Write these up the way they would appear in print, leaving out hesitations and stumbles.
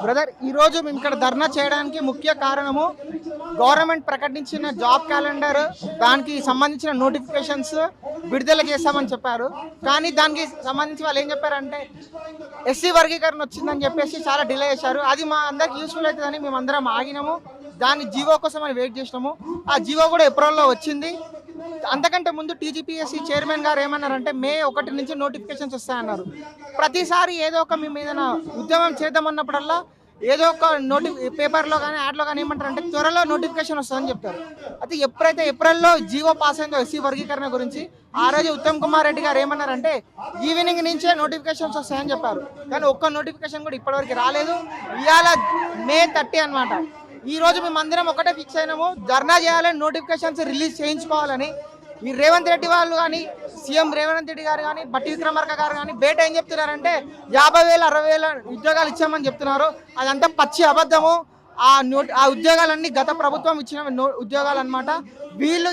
Brother, ఈరోజు మేము ఇక్కడ ధర్నా చేయడానికి ముఖ్య కారణము గవర్నమెంట్ ప్రకటించిన జాబ్ క్యాలెండర్, దానికి సంబంధించిన నోటిఫికేషన్స్ విడుదల చేస్తామని చెప్పారు. కానీ దానికి సంబంధించి వాళ్ళు ఏం చెప్పారంటే ఎస్సీ వర్గీకరణ వచ్చిందని చెప్పేసి చాలా డిలే చేశారు. అది మా అందరికి యూస్ఫుల్ అవుతుందని మేము అందరం ఆగినాము. దాని జీవో కోసం అని వెయిట్ చేసినాము. ఆ జీవో కూడా ఏప్రిల్లో వచ్చింది. అంతకంటే ముందు టీజీపీఎస్సీ చైర్మన్ గారు ఏమన్నారంటే మే 1 నుంచి నోటిఫికేషన్స్ వస్తాయన్నారు. ప్రతిసారి ఏదో ఒక మేము ఏదైనా ఉద్యమం చేద్దామన్నప్పుడల్లా ఏదో ఒక పేపర్లో కానీ యాడ్లో కానీ ఏమంటారంటే త్వరలో నోటిఫికేషన్ వస్తుందని చెప్తారు. అయితే ఎప్పుడైతే ఏప్రిల్లో జీవో పాస్ అయిందో ఎస్సీ వర్గీకరణ గురించి, ఆ రోజు ఉత్తమ్ కుమార్ రెడ్డి గారు ఏమన్నారంటే ఈవినింగ్ నుంచే నోటిఫికేషన్స్ వస్తాయని చెప్పారు. కానీ ఒక్క నోటిఫికేషన్ కూడా ఇప్పటివరకు రాలేదు. ఇవాళ మే 30 అనమాట. ఈ రోజు మేమందరం ఒకటే ఫిక్స్ అయినాము, ధర్నా చేయాలని, నోటిఫికేషన్స్ రిలీజ్ చేయించుకోవాలని. ఈ రేవంత్ రెడ్డి వాళ్ళు కానీ, సీఎం రేవంత్ రెడ్డి గారు కానీ, బట్టి విక్రమార్క గారు కానీ బయట ఏం చెప్తున్నారంటే 50,000 60,000 ఉద్యోగాలు ఇచ్చామని చెప్తున్నారు. అదంతా పచ్చి అబద్ధము. ఆ ఉద్యోగాలన్నీ గత ప్రభుత్వం ఇచ్చిన ఉద్యోగాలు అనమాట. వీళ్ళు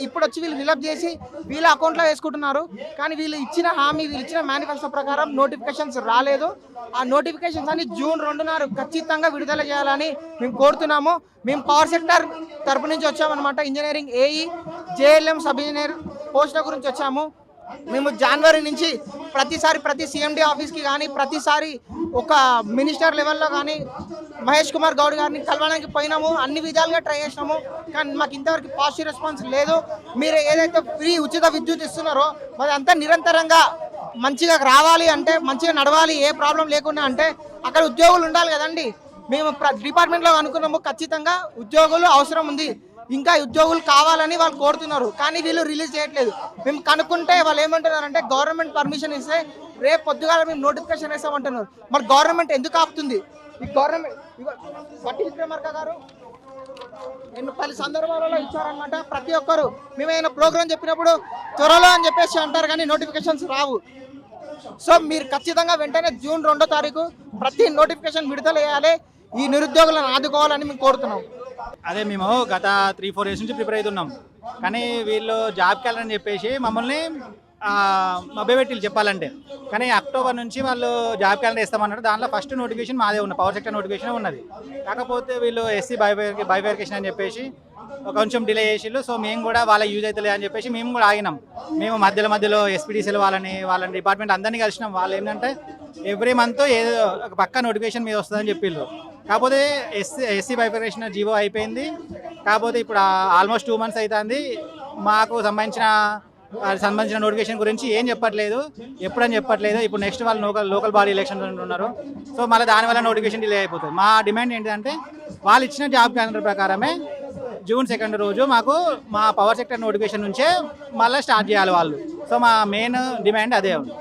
ఇప్పుడు వచ్చి వీళ్ళు ఫిలప్ చేసి వీళ్ళ అకౌంట్లో వేసుకుంటున్నారు. కానీ వీళ్ళు ఇచ్చిన హామీ, వీళ్ళు ఇచ్చిన మేనిఫెస్టో ప్రకారం నోటిఫికేషన్స్ రాలేదు. ఆ నోటిఫికేషన్స్ అన్ని జూన్ 2 ఖచ్చితంగా విడుదల చేయాలని మేము కోరుతున్నాము. మేము పవర్ సెక్టర్ తరపు నుంచి వచ్చామన్నమాట. Engineering AE, JLM sub engineer పోస్టుల గురించి వచ్చాము. మేము జనవరి నుంచి ప్రతి సిఎండి ఆఫీస్కి కానీ, ప్రతిసారి ఒక మినిస్టర్ లెవెల్లో కానీ మహేష్ కుమార్ గౌడ్ గారిని కలవడానికి పోయినాము. అన్ని విధాలుగా ట్రై చేసినాము. కానీ మాకు ఇంతవరకు పాజిటివ్ రెస్పాన్స్ లేదు. మీరు ఏదైతే ఫ్రీ ఉచిత విద్యుత్ ఇస్తున్నారో మరి అంతా నిరంతరంగా మంచిగా రావాలి అంటే, మంచిగా నడవాలి, ఏ ప్రాబ్లం లేకుండా అంటే అక్కడ ఉద్యోగులు ఉండాలి కదండి. మేము డిపార్ట్మెంట్లో అనుకున్నాము ఖచ్చితంగా ఉద్యోగులు అవసరం ఉంది, ఇంకా ఉద్యోగులు కావాలని వాళ్ళు కోరుతున్నారు. కానీ వీళ్ళు రిలీజ్ చేయట్లేదు. మేము కనుక్కుంటే వాళ్ళు ఏమంటున్నారంటే గవర్నమెంట్ పర్మిషన్ ఇస్తే రేపు పొద్దుగాల మేము నోటిఫికేషన్ వేస్తామంటున్నారు. మరి గవర్నమెంట్ ఎందుకు ఆపుతుంది? ఈ గవర్నమెంట్ బట్టి విక్రమార్క గారు పలు సందర్భాలలో ఇచ్చారనమాట. ప్రతి ఒక్కరు మేమైనా ప్రోగ్రామ్ చెప్పినప్పుడు త్వరలో అని చెప్పేసి అంటారు, కానీ నోటిఫికేషన్స్ రావు. సో మీరు ఖచ్చితంగా వెంటనే జూన్ 2 ప్రతి నోటిఫికేషన్ విడుదల చేయాలి. ఈ నిరుద్యోగులను ఆదుకోవాలని మేము కోరుతున్నాం. అదే మేము గత 3-4 డేస్ నుంచి ప్రిపేర్ అవుతున్నాం. కానీ వీళ్ళు జాబ్ క్యాలెండర్ అని చెప్పేసి మమ్మల్ని మభ్యపెట్టి చెప్పాలంటే, కానీ అక్టోబర్ నుంచి వాళ్ళు జాబ్ క్యాలెండర్ ఇస్తామన్నారు. దాంట్లో ఫస్ట్ నోటిఫికేషన్ మాదే ఉన్నది, పవర్ సెక్టర్ నోటిఫికేషన్ ఉన్నది. కాకపోతే వీళ్ళు ఎస్సీ బైఫర్కేషన్ అని చెప్పేసి కొంచెం డిలే చేసిళ్ళు. సో మేము కూడా వాళ్ళ యూజ్ అవుతలే అని చెప్పేసి మేము కూడా ఆగినాం. మేము మధ్యలో ఎస్పీడీసీలు వాళ్ళని డిపార్ట్మెంట్ అందరినీ కలిసినాం. వాళ్ళు ఏంటంటే ఎవ్రీ మంత్ ఏదో ఒక పక్క నోటిఫికేషన్ మీద వస్తుందని చెప్పిళ్ళు. కాకపోతే ఎస్సీ బైఫర్కేషన్ జీవో అయిపోయింది. కాకపోతే ఇప్పుడు ఆల్మోస్ట్ 2 months అవుతుంది. మాకు సంబంధించిన నోటిఫికేషన్ గురించి ఏం చెప్పట్లేదు, ఎప్పుడని చెప్పట్లేదు. ఇప్పుడు నెక్స్ట్ వాళ్ళు లోకల్ బాడీ ఎలక్షన్ ఉన్నారు. సో మళ్ళీ దానివల్ల నోటిఫికేషన్ డిలే అయిపోతుంది. మా డిమాండ్ ఏంటంటే వాళ్ళు ఇచ్చిన జాబ్ క్యాలెండర్ ప్రకారమే జూన్ 2 రోజు మాకు మా పవర్ సెక్టర్ నోటిఫికేషన్ నుంచే మళ్ళీ స్టార్ట్ చేయాలి వాళ్ళు. సో మా మెయిన్ డిమాండ్ అదే ఉంది.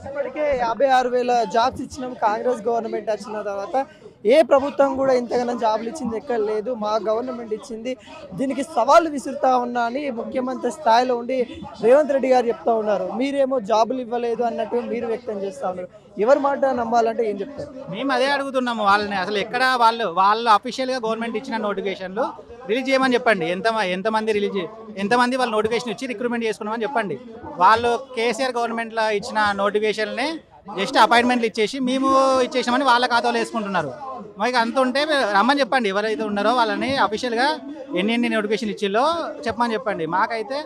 ఇప్పటికే 56,000 జాబ్స్ ఇచ్చినాం. కాంగ్రెస్ గవర్నమెంట్ వచ్చిన తర్వాత ఏ ప్రభుత్వం కూడా ఇంతగానో జాబులు ఇచ్చింది ఎక్కడ లేదు. మా గవర్నమెంట్ ఇచ్చింది. దీనికి సవాళ్ళు విసురుతా ఉన్నా అని ముఖ్యమంత్రి స్థాయిలో ఉండి రేవంత్ రెడ్డి గారు చెప్తా ఉన్నారు. మీరేమో జాబులు ఇవ్వలేదు అన్నట్టు మీరు వ్యక్తం చేస్తూ ఉన్నారు. ఎవరి మాట నమ్మాలంటే ఏం చెప్తారు? మేము అదే అడుగుతున్నాము వాళ్ళని. అసలు ఎక్కడ వాళ్ళు అఫీషియల్గా గవర్నమెంట్ ఇచ్చిన నోటిఫికేషన్లు రిలీజ్ చేయమని చెప్పండి. ఎంతమంది వాళ్ళు నోటిఫికేషన్ ఇచ్చి రిక్రూట్మెంట్ చేసుకున్నామని చెప్పండి. వాళ్ళు కేసీఆర్ గవర్నమెంట్లో ఇచ్చిన నోటిఫికేషన్ని జస్ట్ అపాయింట్మెంట్లు ఇచ్చేసి మేము ఇచ్చేసామని వాళ్ళ ఖాతాలో వేసుకుంటున్నారు. మాకు అంత ఉంటే రమ్మని చెప్పండి. ఎవరైతే ఉన్నారో వాళ్ళని అఫీషియల్గా ఎన్ని నోటిఫికేషన్ ఇచ్చిల్లో చెప్పమని చెప్పండి. మాకైతే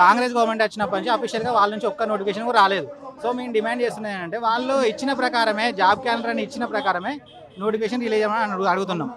కాంగ్రెస్ గవర్నమెంట్ వచ్చినప్పటి నుంచి అఫీషియల్గా వాళ్ళ నుంచి ఒక్క నోటిఫికేషన్ కూడా రాలేదు. సో మేము డిమాండ్ చేస్తున్నది ఏంటంటే వాళ్ళు ఇచ్చిన ప్రకారమే, జాబ్ క్యాలెండర్ అని ఇచ్చిన ప్రకారమే నోటిఫికేషన్ రిలీజ్ చేయమని అడుగుతున్నాం.